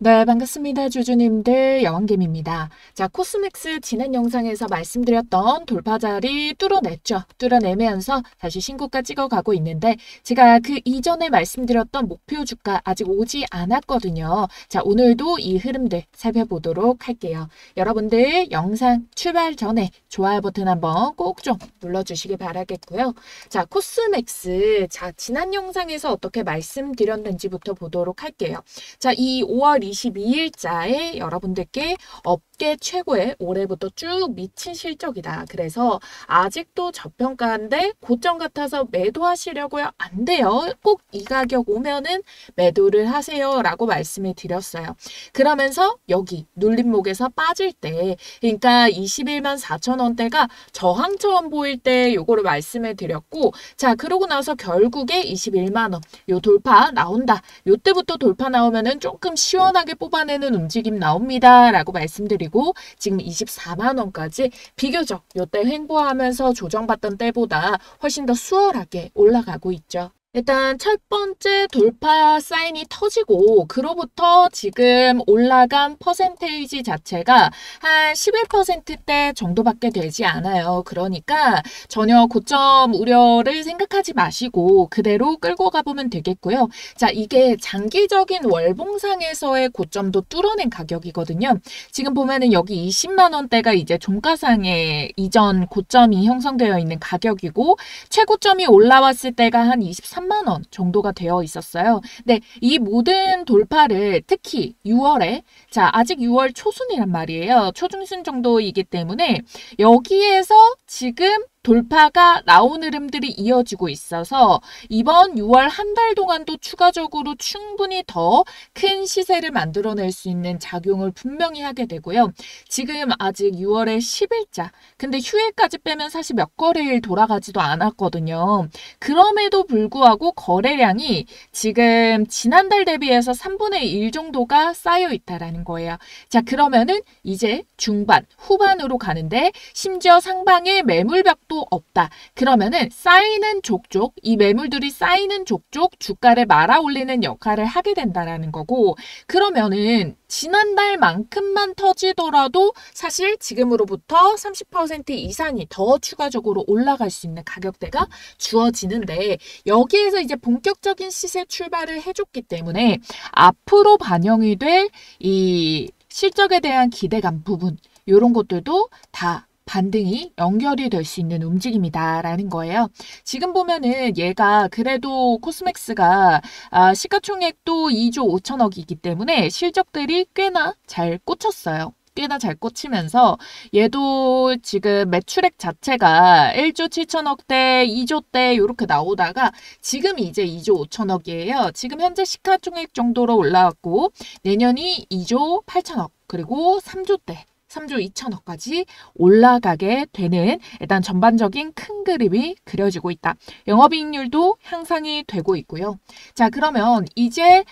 네, 반갑습니다. 주주님들, 여왕김입니다. 자, 코스맥스 지난 영상에서 말씀드렸던 돌파 자리 뚫어냈죠. 뚫어내면서 다시 신고가 찍어가고 있는데 제가 그 이전에 말씀드렸던 목표 주가 아직 오지 않았거든요. 자, 오늘도 이 흐름들 살펴보도록 할게요. 여러분들 영상 출발 전에 좋아요 버튼 한번 꼭 좀 눌러주시기 바라겠고요. 자, 코스맥스. 자, 지난 영상에서 어떻게 말씀드렸는지부터 보도록 할게요. 자, 이 5월 22일자에 여러분들께 업계 최고의 올해부터 쭉 미친 실적이다. 그래서 아직도 저평가인데 고점 같아서 매도하시려고요? 안 돼요. 꼭 이 가격 오면은 매도를 하세요. 라고 말씀을 드렸어요. 그러면서 여기 눌림목에서 빠질 때, 그러니까 21만 4천 원대가 저항처럼 보일 때 요거를 말씀을 드렸고, 자, 그러고 나서 결국에 21만 원, 요 돌파 나온다. 요때부터 돌파 나오면은 조금 시원하게 뽑아내는 움직임 나옵니다. 라고 말씀드리고 지금 24만 원까지 비교적 요때 횡보하면서 조정받던 때보다 훨씬 더 수월하게 올라가고 있죠. 일단 첫 번째 돌파 사인이 터지고 그로부터 지금 올라간 퍼센테이지 자체가 한 11%대 정도밖에 되지 않아요. 그러니까 전혀 고점 우려를 생각하지 마시고 그대로 끌고 가보면 되겠고요. 자, 이게 장기적인 월봉상에서의 고점도 뚫어낸 가격이거든요. 지금 보면은 여기 20만 원대가 이제 종가상의 이전 고점이 형성되어 있는 가격이고 최고점이 올라왔을 때가 한 23만 원 정도가 되어 있었어요. 네, 이 모든 돌파를 특히 6월에 자, 아직 6월 초순이란 말이에요. 초중순 정도이기 때문에 여기에서 지금 돌파가 나온 흐름들이 이어지고 있어서 이번 6월 한 달 동안도 추가적으로 충분히 더 큰 시세를 만들어낼 수 있는 작용을 분명히 하게 되고요. 지금 아직 6월의 10일자. 근데 휴일까지 빼면 사실 몇 거래일 돌아가지도 않았거든요. 그럼에도 불구하고 거래량이 지금 지난달 대비해서 3분의 1 정도가 쌓여 있다라는 거예요. 자, 그러면은 이제 중반, 후반으로 가는데 심지어 상방에 매물벽도 없다. 그러면은 쌓이는 족족, 이 매물들이 쌓이는 족족 주가를 말아 올리는 역할을 하게 된다라는 거고, 그러면은 지난달만큼만 터지더라도 사실 지금으로부터 30% 이상이 더 추가적으로 올라갈 수 있는 가격대가 주어지는데 여기에서 이제 본격적인 시세 출발을 해줬기 때문에 앞으로 반영이 될 이 실적에 대한 기대감 부분 이런 것들도 다 반등이 연결이 될 수 있는 움직임이다라는 거예요. 지금 보면은 얘가 그래도 코스맥스가 시가총액도 2조 5천억이기 때문에 실적들이 꽤나 잘 꽂혔어요. 꽤나 잘 꽂히면서 얘도 지금 매출액 자체가 1조 7천억대, 2조대 이렇게 나오다가 지금 이제 2조 5천억이에요. 지금 현재 시가총액 정도로 올라왔고 내년이 2조 8천억 그리고 3조대 3조 2천억까지 올라가게 되는 일단 전반적인 큰 그림이 그려지고 있다. 영업이익률도 향상이 되고 있고요. 자, 그러면 이제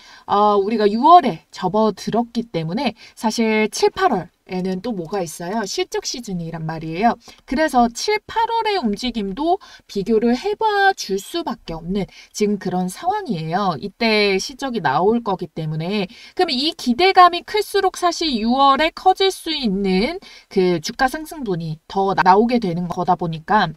우리가 6월에 접어들었기 때문에 사실 7, 8월 에는 또 뭐가 있어요? 실적 시즌이란 말이에요. 그래서 7, 8월의 움직임도 비교를 해봐 줄 수밖에 없는 지금 그런 상황이에요. 이때 실적이 나올 거기 때문에. 그럼 이 기대감이 클수록 사실 6월에 커질 수 있는 그 주가 상승분이 더 나오게 되는 거다 보니까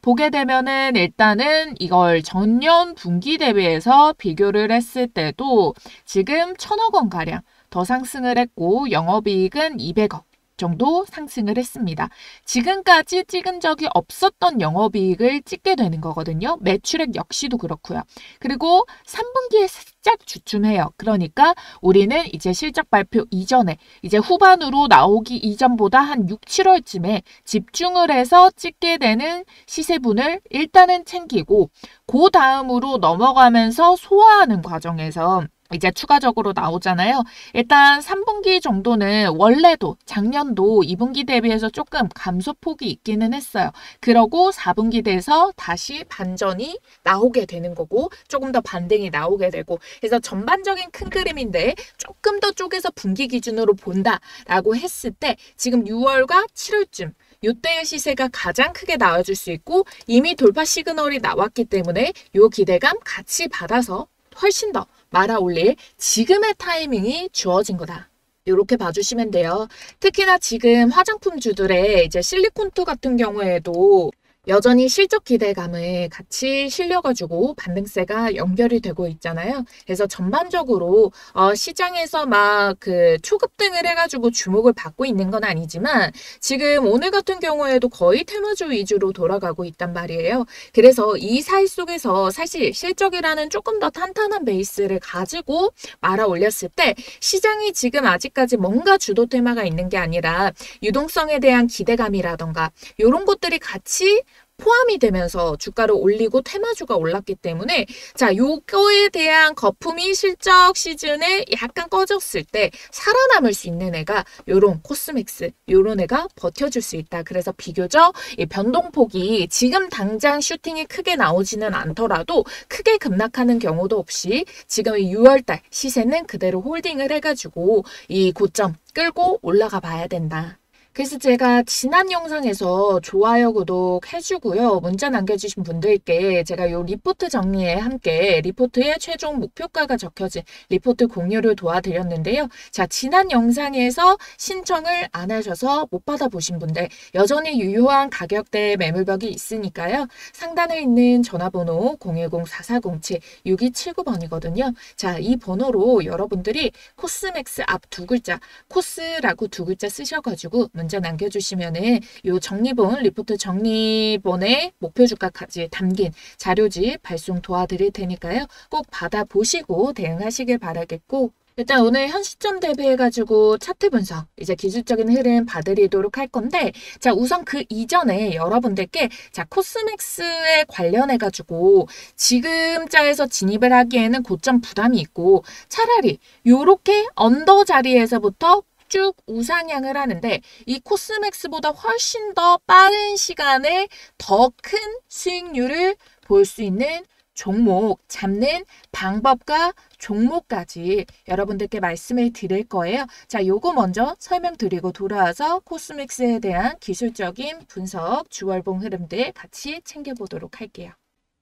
보게 되면은 일단은 이걸 전년 분기 대비해서 비교를 했을 때도 지금 1,000억 원 가량 더 상승을 했고 영업이익은 200억 정도 상승을 했습니다. 지금까지 찍은 적이 없었던 영업이익을 찍게 되는 거거든요. 매출액 역시도 그렇고요. 그리고 3분기에 살짝 주춤해요. 그러니까 우리는 이제 실적 발표 이전에 이제 후반으로 나오기 이전보다 한 6, 7월쯤에 집중을 해서 찍게 되는 시세분을 일단은 챙기고 그 다음으로 넘어가면서 소화하는 과정에서 이제 추가적으로 나오잖아요. 일단 3분기 정도는 원래도 작년도 2분기 대비해서 조금 감소폭이 있기는 했어요. 그러고 4분기 돼서 다시 반전이 나오게 되는 거고 조금 더 반등이 나오게 되고 그래서 전반적인 큰 그림인데 조금 더 쪼개서 분기 기준으로 본다라고 했을 때 지금 6월과 7월쯤 이때의 시세가 가장 크게 나와줄 수 있고 이미 돌파 시그널이 나왔기 때문에 이 기대감 같이 받아서 훨씬 더 말아 올릴 지금의 타이밍이 주어진 거다. 이렇게 봐주시면 돼요. 특히나 지금 화장품주들의 이제 실리콘투 같은 경우에도 여전히 실적 기대감을 같이 실려가지고 반등세가 연결이 되고 있잖아요. 그래서 전반적으로 시장에서 막 그 초급등을 해가지고 주목을 받고 있는 건 아니지만 지금 오늘 같은 경우에도 거의 테마주 위주로 돌아가고 있단 말이에요. 그래서 이 사이 속에서 사실 실적이라는 조금 더 탄탄한 베이스를 가지고 말아 올렸을 때 시장이 지금 아직까지 뭔가 주도 테마가 있는 게 아니라 유동성에 대한 기대감이라던가 이런 것들이 같이 포함이 되면서 주가를 올리고 테마주가 올랐기 때문에 자, 요거에 대한 거품이 실적 시즌에 약간 꺼졌을 때 살아남을 수 있는 애가 요런 코스맥스, 요런 애가 버텨줄 수 있다. 그래서 비교적 이 변동폭이 지금 당장 슈팅이 크게 나오지는 않더라도 크게 급락하는 경우도 없이 지금 6월달 시세는 그대로 홀딩을 해가지고 이 고점 끌고 올라가 봐야 된다. 그래서 제가 지난 영상에서 좋아요, 구독 해주고요. 문자 남겨주신 분들께 제가 요 리포트 정리에 함께 리포트의 최종 목표가가 적혀진 리포트 공유를 도와드렸는데요. 자, 지난 영상에서 신청을 안 하셔서 못 받아보신 분들 여전히 유효한 가격대 매물벽이 있으니까요. 상단에 있는 전화번호 010-4407-6279번이거든요. 자, 이 번호로 여러분들이 코스맥스 앞 두 글자, 코스라고 두 글자 쓰셔가지고 문자 남겨주시면은 요 정리본, 리포트 정리본에 목표 주가까지 담긴 자료집 발송 도와드릴 테니까요. 꼭 받아보시고 대응하시길 바라겠고, 일단 오늘 현 시점 대비해가지고 차트 분석, 이제 기술적인 흐름 봐드리도록 할 건데, 자, 우선 그 이전에 여러분들께, 자, 코스맥스에 관련해가지고 지금자에서 진입을 하기에는 고점 부담이 있고, 차라리 요렇게 언더 자리에서부터 쭉 우상향을 하는데 이 코스맥스보다 훨씬 더 빠른 시간에 더 큰 수익률을 볼 수 있는 종목 잡는 방법과 종목까지 여러분들께 말씀을 드릴 거예요. 자, 요거 먼저 설명드리고 돌아와서 코스맥스에 대한 기술적인 분석, 주월봉 흐름들 같이 챙겨보도록 할게요.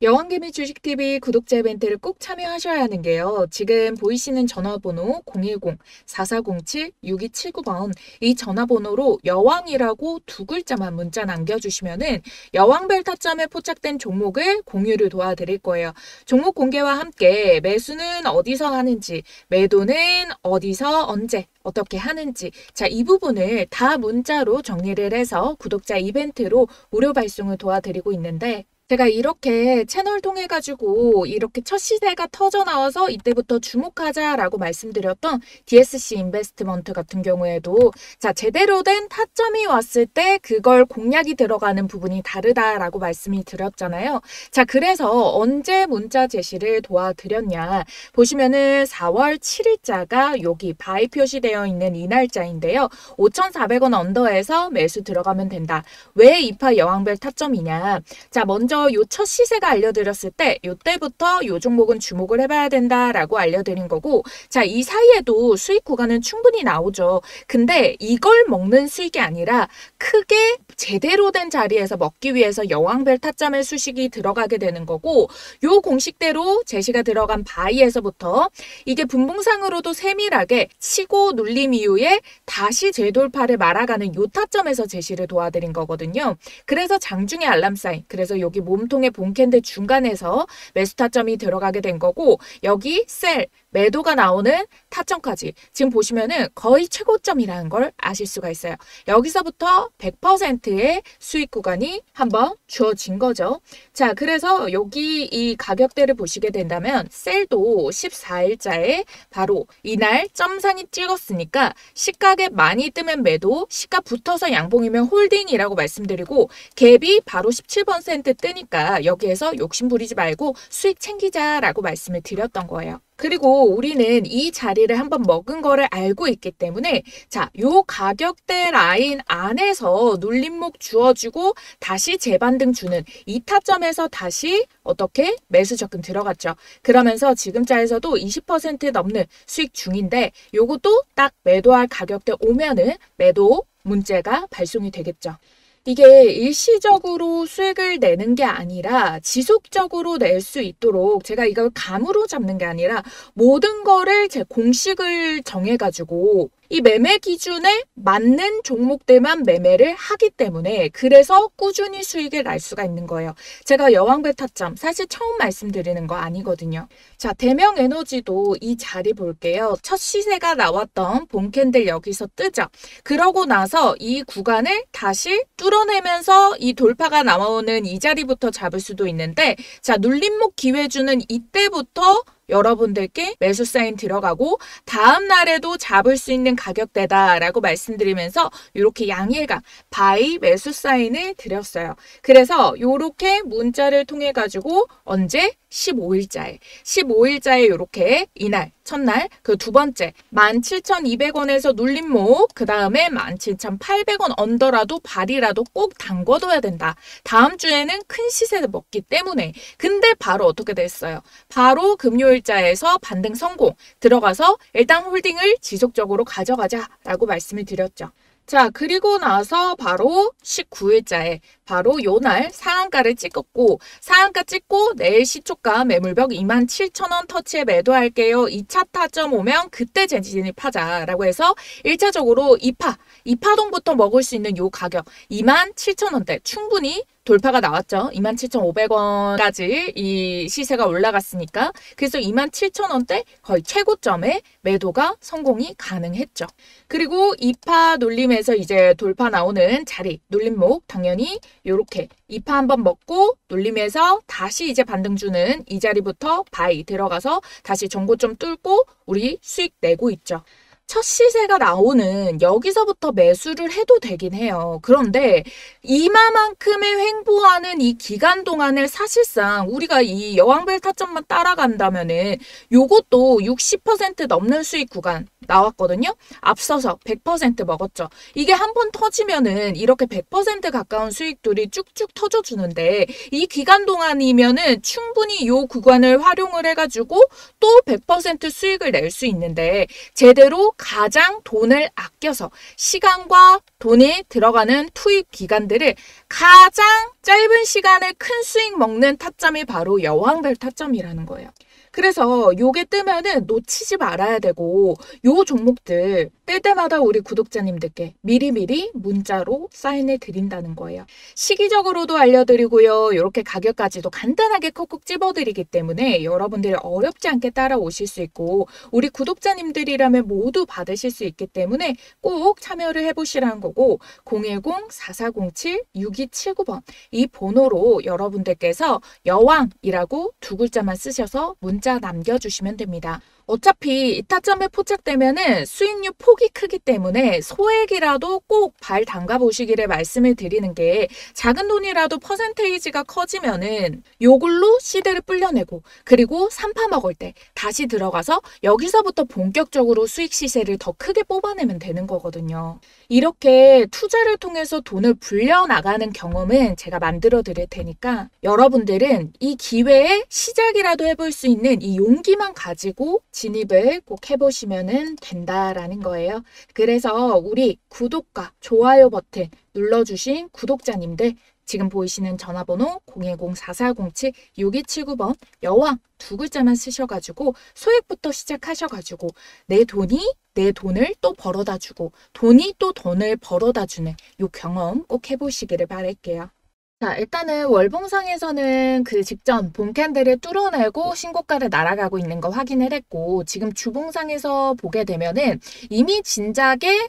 여왕개미 주식TV 구독자 이벤트를 꼭 참여하셔야 하는 게요. 지금 보이시는 전화번호 010-4407-6279번 이 전화번호로 여왕이라고 두 글자만 문자 남겨주시면은 여왕벨 타점에 포착된 종목을 공유를 도와드릴 거예요. 종목 공개와 함께 매수는 어디서 하는지, 매도는 어디서 언제 어떻게 하는지, 자, 이 부분을 다 문자로 정리를 해서 구독자 이벤트로 무료 발송을 도와드리고 있는데, 제가 이렇게 채널 통해 가지고 이렇게 첫 시세가 터져 나와서 이때부터 주목하자라고 말씀드렸던 DSC 인베스트먼트 같은 경우에도 자, 제대로 된 타점이 왔을 때 그걸 공략이 들어가는 부분이 다르다라고 말씀이 드렸잖아요. 자, 그래서 언제 문자 제시를 도와드렸냐 보시면은 4월 7일자가 여기 바이 표시되어 있는 이 날짜인데요. 5,400원 언더에서 매수 들어가면 된다. 왜 이파 여왕벨 타점이냐? 자, 먼저 요 첫 시세가 알려드렸을 때 요때부터 요 종목은 주목을 해봐야 된다라고 알려드린 거고, 자, 이 사이에도 수익 구간은 충분히 나오죠. 근데 이걸 먹는 수익이 아니라 크게 제대로 된 자리에서 먹기 위해서 여왕벨 타점의 수식이 들어가게 되는 거고, 요 공식대로 제시가 들어간 바이에서부터 이게 분봉상으로도 세밀하게 치고 눌림 이후에 다시 재돌파를 말아가는 요 타점에서 제시를 도와드린 거거든요. 그래서 장중의 알람 사인, 그래서 여기 몸통의 본캔들 중간에서 매수 타점이 들어가게 된 거고, 여기 셀 매도가 나오는 타점까지 지금 보시면은 거의 최고점이라는 걸 아실 수가 있어요. 여기서부터 100%의 수익 구간이 한번 주어진 거죠. 자, 그래서 여기 이 가격대를 보시게 된다면 셀도 14일자에 바로 이날 점상이 찍었으니까 시가에 많이 뜨면 매도, 시가 붙어서 양봉이면 홀딩이라고 말씀드리고, 갭이 바로 17% 뜨니까 여기에서 욕심 부리지 말고 수익 챙기자라고 말씀을 드렸던 거예요. 그리고 우리는 이 자리를 한번 먹은 거를 알고 있기 때문에 자, 요 가격대 라인 안에서 눌림목 주어주고 다시 재반등 주는 이 타점에서 다시 어떻게 매수 접근 들어갔죠. 그러면서 지금자에서도 20% 넘는 수익 중인데 요것도 딱 매도할 가격대 오면은 매도 문제가 발송이 되겠죠. 이게 일시적으로 수익을 내는 게 아니라 지속적으로 낼 수 있도록 제가 이걸 감으로 잡는 게 아니라 모든 거를 제 공식을 정해가지고 이 매매 기준에 맞는 종목들만 매매를 하기 때문에 그래서 꾸준히 수익을 날 수가 있는 거예요. 제가 여왕벨 타점 사실 처음 말씀드리는 거 아니거든요. 자, 대명에너지도 이 자리 볼게요. 첫 시세가 나왔던 봄캔들 여기서 뜨죠. 그러고 나서 이 구간을 다시 뚫어내면서 이 돌파가 나오는 이 자리부터 잡을 수도 있는데 자, 눌림목 기회주는 이때부터 여러분들께 매수 사인 들어가고 다음 날에도 잡을 수 있는 가격대다라고 말씀드리면서 이렇게 양일간 바이 매수 사인을 드렸어요. 그래서 이렇게 문자를 통해 가지고 언제? 15일자에 이렇게 이날 첫날 그 두 번째 17,200원에서 눌림목 그 다음에 17,800원 언더라도 발이라도 꼭 담궈둬야 된다. 다음 주에는 큰 시세를 먹기 때문에 근데 바로 어떻게 됐어요? 바로 금요일자에서 반등 성공 들어가서 일단 홀딩을 지속적으로 가져가자라고 말씀을 드렸죠. 자, 그리고 나서 바로 19일자에 바로 요날 상한가를 찍었고 상한가 찍고 내일 시초가 매물벽 27,000원 터치에 매도할게요. 2차 타점 오면 그때 진입하자라고 해서 1차적으로 2파동부터 먹을 수 있는 요 가격 27,000원대 충분히 돌파가 나왔죠. 27,500원까지 이 시세가 올라갔으니까 그래서 27,000원대 거의 최고점에 매도가 성공이 가능했죠. 그리고 2파 눌림에서 이제 돌파 나오는 자리 눌림목 당연히 이렇게 2파 한번 먹고 눌림에서 다시 이제 반등 주는 이 자리부터 바이 들어가서 다시 전고점 뚫고 우리 수익 내고 있죠. 첫 시세가 나오는 여기서부터 매수를 해도 되긴 해요. 그런데 이마만큼의 횡보하는 이 기간 동안을 사실상 우리가 이 여왕벨 타점만 따라간다면은 요것도 60% 넘는 수익 구간 나왔거든요. 앞서서 100% 먹었죠. 이게 한 번 터지면은 이렇게 100% 가까운 수익들이 쭉쭉 터져주는데 이 기간 동안이면은 충분히 요 구간을 활용을 해가지고 또 100% 수익을 낼 수 있는데 제대로 가장 돈을 아껴서 시간과 돈이 들어가는 투입 기간들을 가장 짧은 시간에 큰 수익 먹는 타점이 바로 여왕벨 타점이라는 거예요. 그래서 요게 뜨면은 놓치지 말아야 되고 요 종목들 뜰 때마다 우리 구독자님들께 미리미리 문자로 사인해 드린다는 거예요. 시기적으로도 알려드리고요. 이렇게 가격까지도 간단하게 콕콕 찝어드리기 때문에 여러분들이 어렵지 않게 따라오실 수 있고 우리 구독자님들이라면 모두 받으실 수 있기 때문에 꼭 참여를 해보시라는 거고 010-4407-6279번 이 번호로 여러분들께서 여왕이라고 두 글자만 쓰셔서 문자 남겨주시면 됩니다. 어차피 이 타점에 포착되면은 수익률 폭이 크기 때문에 소액이라도 꼭 발 담가 보시기를 말씀을 드리는 게 작은 돈이라도 퍼센테이지가 커지면은 요걸로 시대를 불려내고 그리고 3파 먹을 때 다시 들어가서 여기서부터 본격적으로 수익 시세를 더 크게 뽑아내면 되는 거거든요. 이렇게 투자를 통해서 돈을 불려나가는 경험은 제가 만들어 드릴 테니까 여러분들은 이 기회에 시작이라도 해볼 수 있는 이 용기만 가지고 진입을 꼭 해보시면 된다라는 거예요. 그래서 우리 구독과 좋아요 버튼 눌러주신 구독자님들 지금 보이시는 전화번호 010-4407-6279번 여왕 두 글자만 쓰셔가지고 소액부터 시작하셔가지고 내 돈을 또 벌어다 주고 돈이 또 돈을 벌어다 주는 요 경험 꼭 해보시기를 바랄게요. 자, 일단은 월봉상에서는 그 직전 봄캔들을 뚫어내고 신고가를 날아가고 있는 거 확인을 했고 지금 주봉상에서 보게 되면은 이미 진작에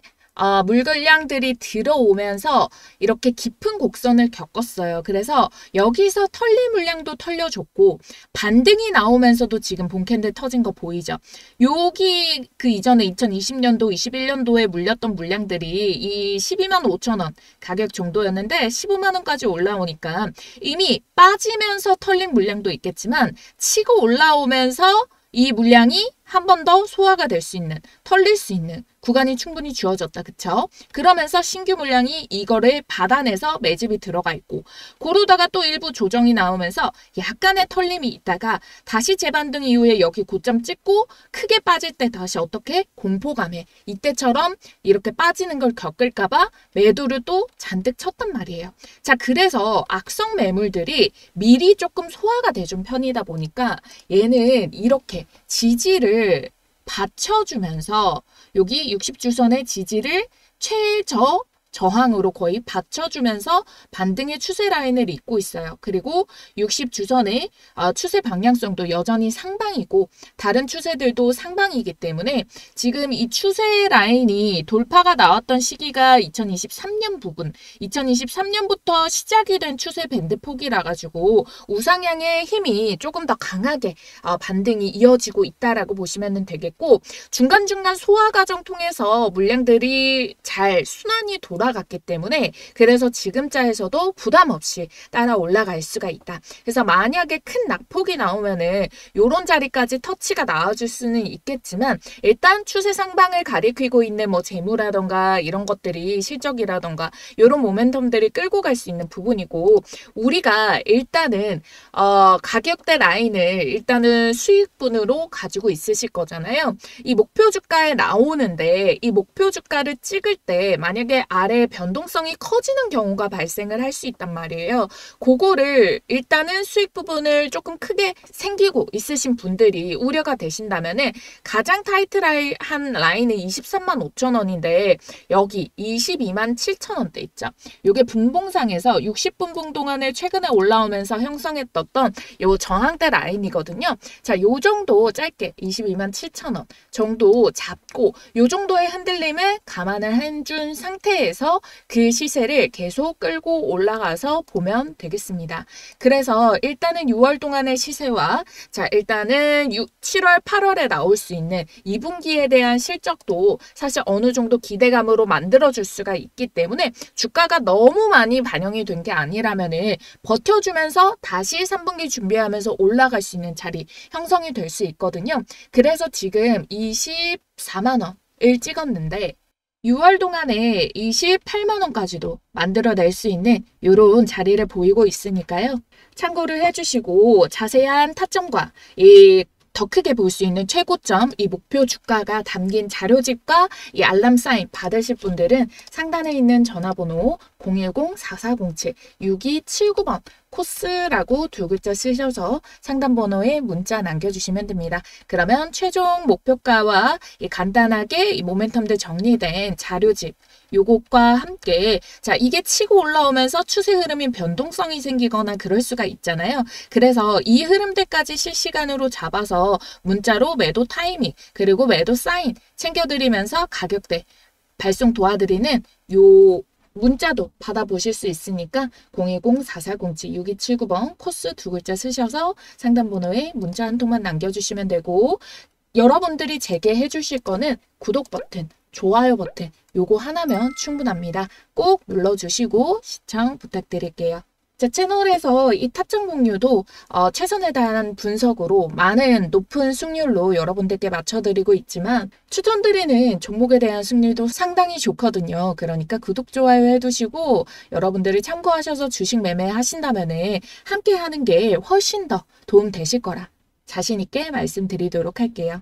물건량들이 들어오면서 이렇게 깊은 곡선을 겪었어요. 그래서 여기서 털릴 물량도 털려줬고 반등이 나오면서도 지금 봄캔들 터진 거 보이죠? 여기 그 이전에 2020년도, 21년도에 물렸던 물량들이 이 12만 5천 원 가격 정도였는데 15만 원까지 올라오니까 이미 빠지면서 털린 물량도 있겠지만 치고 올라오면서 이 물량이 한 번 더 소화가 될 수 있는, 털릴 수 있는 구간이 충분히 주어졌다. 그쵸? 그러면서 신규 물량이 이거를 받아내서 매집이 들어가 있고, 그러다가 또 일부 조정이 나오면서 약간의 털림이 있다가 다시 재반등 이후에 여기 고점 찍고 크게 빠질 때 다시 어떻게? 공포감에 이때처럼 이렇게 빠지는 걸 겪을까봐 매도를 또 잔뜩 쳤단 말이에요. 자, 그래서 악성 매물들이 미리 조금 소화가 돼준 편이다 보니까 얘는 이렇게 지지를 받쳐주면서 여기 60주선의 지지를 최저 저항으로 거의 받쳐주면서 반등의 추세 라인을 잇고 있어요. 그리고 60주선의 추세 방향성도 여전히 상방이고 다른 추세들도 상방이기 때문에 지금 이 추세 라인이 돌파가 나왔던 시기가 2023년 부분, 2023년부터 시작이 된 추세 밴드 폭이라 가지고 우상향의 힘이 조금 더 강하게 반등이 이어지고 있다라고 보시면 되겠고, 중간중간 소화 과정 통해서 물량들이 잘 순환이 돌아갔기 때문에 그래서 지금자에서도 부담 없이 따라 올라갈 수가 있다. 그래서 만약에 큰 낙폭이 나오면은 요런 자리까지 터치가 나와줄 수는 있겠지만 일단 추세 상방을 가리키고 있는 뭐 재무라던가 이런 것들이 실적이라던가 요런 모멘텀들이 끌고 갈 수 있는 부분이고, 우리가 일단은 가격대 라인을 일단은 수익분으로 가지고 있으실 거잖아요. 이 목표 주가에 나오는데 이 목표 주가를 찍을 때 만약에 아래 변동성이 커지는 경우가 발생을 할 수 있단 말이에요. 그거를 일단은 수익 부분을 조금 크게 생기고 있으신 분들이 우려가 되신다면은 가장 타이트한 라인은 23만 5천 원인데 여기 22만 7천 원대 있죠. 이게 분봉상에서 60분봉 동안에 최근에 올라오면서 형성했던 요 저항대 라인이거든요. 자, 요 정도 짧게 22만 7천 원 정도 잡고 요 정도의 흔들림을 감안을 해준 상태에서 그 시세를 계속 끌고 올라가서 보면 되겠습니다. 그래서 일단은 6월 동안의 시세와 자, 일단은 7월, 8월에 나올 수 있는 2분기에 대한 실적도 사실 어느 정도 기대감으로 만들어줄 수가 있기 때문에 주가가 너무 많이 반영이 된 게 아니라면은 버텨주면서 다시 3분기 준비하면서 올라갈 수 있는 자리 형성이 될 수 있거든요. 그래서 지금 24만 원을 찍었는데 6월 동안에 28만 원까지도 만들어낼 수 있는 이런 자리를 보이고 있으니까요. 참고를 해주시고 자세한 타점과 더 크게 볼 수 있는 최고점, 이 목표 주가가 담긴 자료집과 이 알람 사인 받으실 분들은 상단에 있는 전화번호 010-4407-6279번 코스라고 두 글자 쓰셔서 상담 번호에 문자 남겨주시면 됩니다. 그러면 최종 목표가와 간단하게 이 모멘텀들 정리된 자료집 요것과 함께 자, 이게 치고 올라오면서 추세 흐름인 변동성이 생기거나 그럴 수가 있잖아요. 그래서 이 흐름들까지 실시간으로 잡아서 문자로 매도 타이밍 그리고 매도 사인 챙겨드리면서 가격대 발송 도와드리는 요 문자도 받아보실 수 있으니까 010-4407-6279번 코스 두 글자 쓰셔서 상담 번호에 문자 한 통만 남겨주시면 되고, 여러분들이 제게 해주실 거는 구독 버튼, 좋아요 버튼 요거 하나면 충분합니다. 꼭 눌러주시고 시청 부탁드릴게요. 제 채널에서 이 타점 공유도 최선에 다한 분석으로 많은 높은 승률로 여러분들께 맞춰드리고 있지만 추천드리는 종목에 대한 승률도 상당히 좋거든요. 그러니까 구독, 좋아요 해두시고 여러분들이 참고하셔서 주식 매매 하신다면 함께 하는 게 훨씬 더 도움 되실 거라 자신 있게 말씀드리도록 할게요.